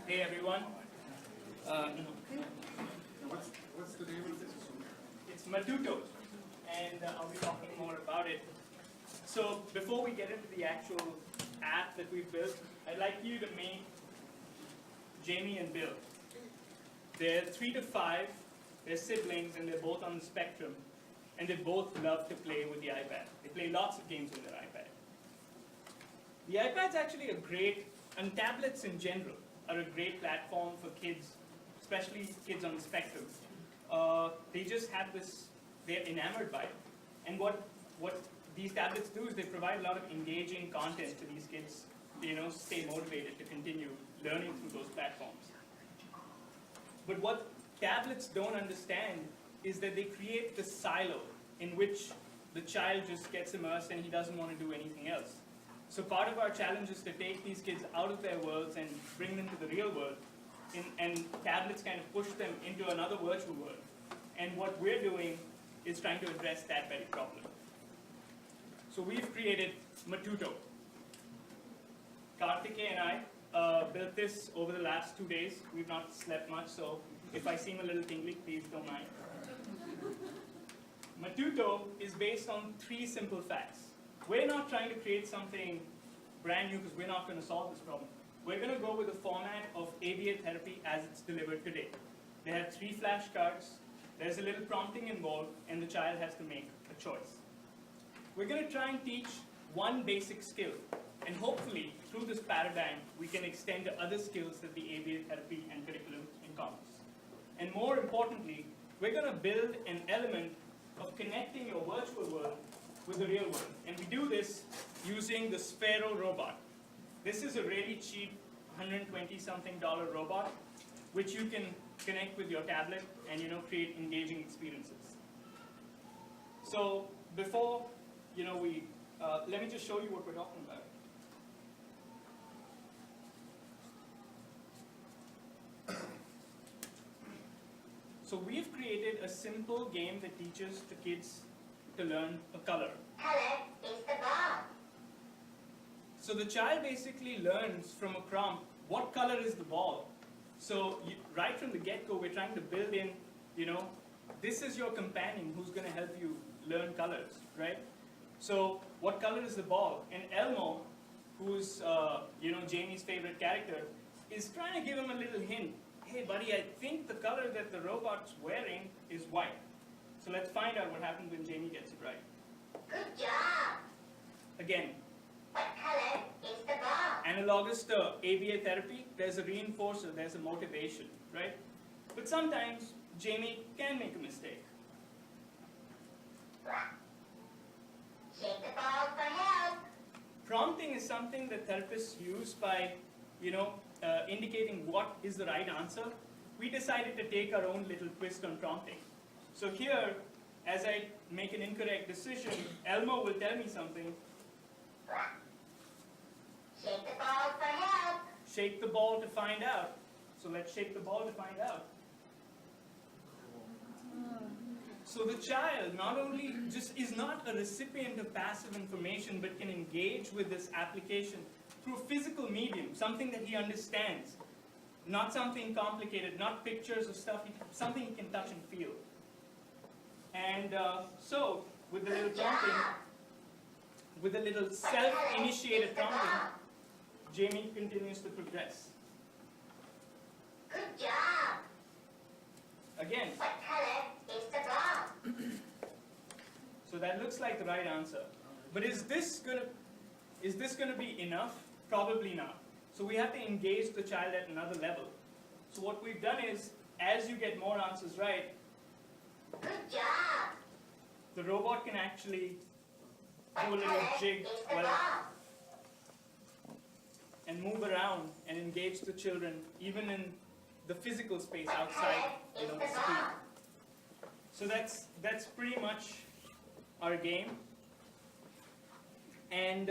Hey everyone. Uh, What's the name of this? it's Matuto, and I'll be talking more about it. So before we get into the actual app that we've built, I'd like you to meet Jamie and Bill. They're 3 to 5, they're siblings, and they're both on the spectrum, and they both love to play with the iPad. They play lots of games on their iPad. The iPad's actually a great, and tablets in general, are a great platform for kids, especially kids on the spectrum. They just have this, they're enamored by it. And what these tablets do is they provide a lot of engaging content to these kids, stay motivated to continue learning through those platforms. But what tablets don't understand is that they create this silo in which the child just gets immersed and he doesn't want to do anything else. So part of our challenge is to take these kids out of their worlds and bring them to the real world, and tablets kind of push them into another virtual world. And what we're doing is trying to address that very problem. So we've created Matuto. Karthike and I built this over the last 2 days. We've not slept much, so if I seem a little tingly, please don't mind. Matuto is based on 3 simple facts. We're not trying to create something brand new because we're not going to solve this problem. We're going to go with the format of ABA therapy as it's delivered today. They have 3 flashcards, there's a little prompting involved, and the child has to make a choice. We're going to try and teach one basic skill, and hopefully, through this paradigm, we can extend to other skills that the ABA therapy and curriculum encompass. And more importantly, we're going to build an element of connecting your virtual world with the real world. And we do this using the Sphero robot. This is a really cheap $120-something robot, which you can connect with your tablet and create engaging experiences. So before let me just show you what we're talking about. So we've created a simple game that teaches the kids to learn a color. Color is the ball. So the child basically learns from a prompt, what color is the ball? So right from the get-go, we're trying to build in, this is your companion who's going to help you learn colors, right? So what color is the ball? And Elmo, who's Jamie's favorite character, is trying to give him a little hint. Hey buddy, I think the color that the robot's wearing is white. So let's find out what happens when Jamie gets it right. Good job. Again, What color is the ball? analogous to ABA therapy, there's a reinforcer, there's a motivation, right? But sometimes Jamie can make a mistake. Shake the ball for help. Prompting is something that therapists use by, indicating what is the right answer. We decided to take our own little twist on prompting. So here, as I make an incorrect decision, Elmo will tell me something. Shake the ball for help. Shake the ball to find out. So let's shake the ball to find out. So the child not only just is not a recipient of passive information, but can engage with this application through a physical medium, something that he understands. Not something complicated, not pictures of stuff, something he can touch and feel. And so, with the little prompting, with the little self-initiated prompting, Jamie continues to progress. Good job. Again, What color is the ball? so that looks like the right answer. But is this gonna be enough? Probably not. So we have to engage the child at another level. So what we've done is, as you get more answers right, Good job. the robot can actually What do a little color jig is the ball? and move around and engage the children, even in the physical space What outside, color is the the screen. ball? So that's pretty much our game. And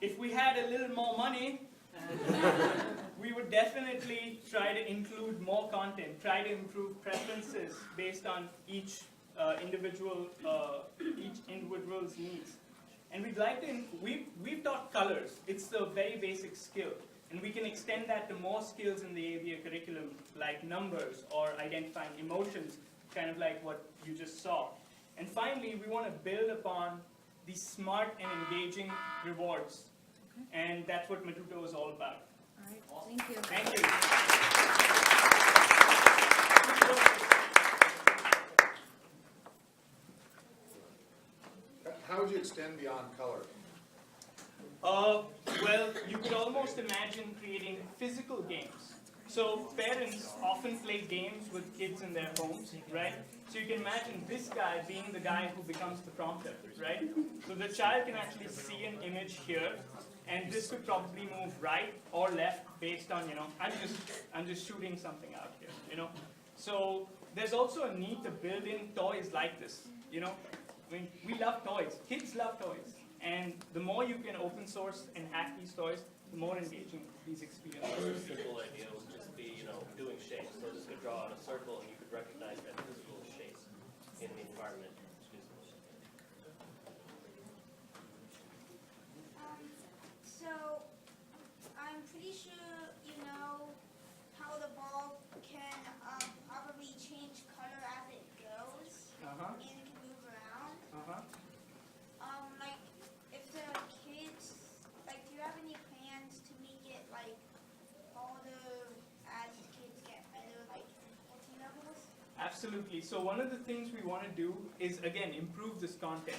if we had a little more money, we would definitely try to include more content, try to improve preferences based on each individual's needs. And we've taught colors. It's the very basic skill. And we can extend that to more skills in the AVA curriculum, like numbers or identifying emotions, kind of like what you just saw. And finally, we want to build upon these smart and engaging rewards. And that's what Matuto is all about. All right, thank you. Thank you. How would you extend beyond color? Well, you could almost imagine creating physical games. So parents often play games with kids in their homes, right? So you can imagine this guy being the guy who becomes the prompter, right? So the child can actually see an image here, and this could probably move right or left based on, I'm just shooting something out here, So there's also a need to build in toys like this, I mean, we love toys. Kids love toys. And the more you can open source and hack these toys, the more engaging these experiences Another will be. simple idea would just be, doing shapes. So this could draw out a circle and you could recognize that physical shape in the environment. So, I'm pretty sure you know how the ball can probably change color as it goes, Uh-huh, and it can move around. uh-huh. Like, if the kids, like, do you have any plans to make it, like, harder as kids get better, like, multi-levels? Absolutely. So one of the things we want to do is, again, improve this content,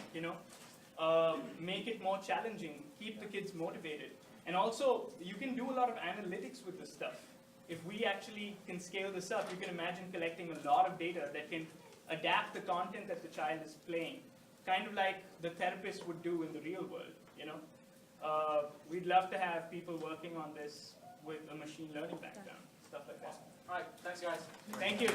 make it more challenging, keep the kids motivated. And also, you can do a lot of analytics with this stuff. If we actually can scale this up, you can imagine collecting a lot of data that can adapt the content that the child is playing, kind of like the therapist would do in the real world, We'd love to have people working on this with a machine learning background, stuff like that. All right, thanks guys. Thank you.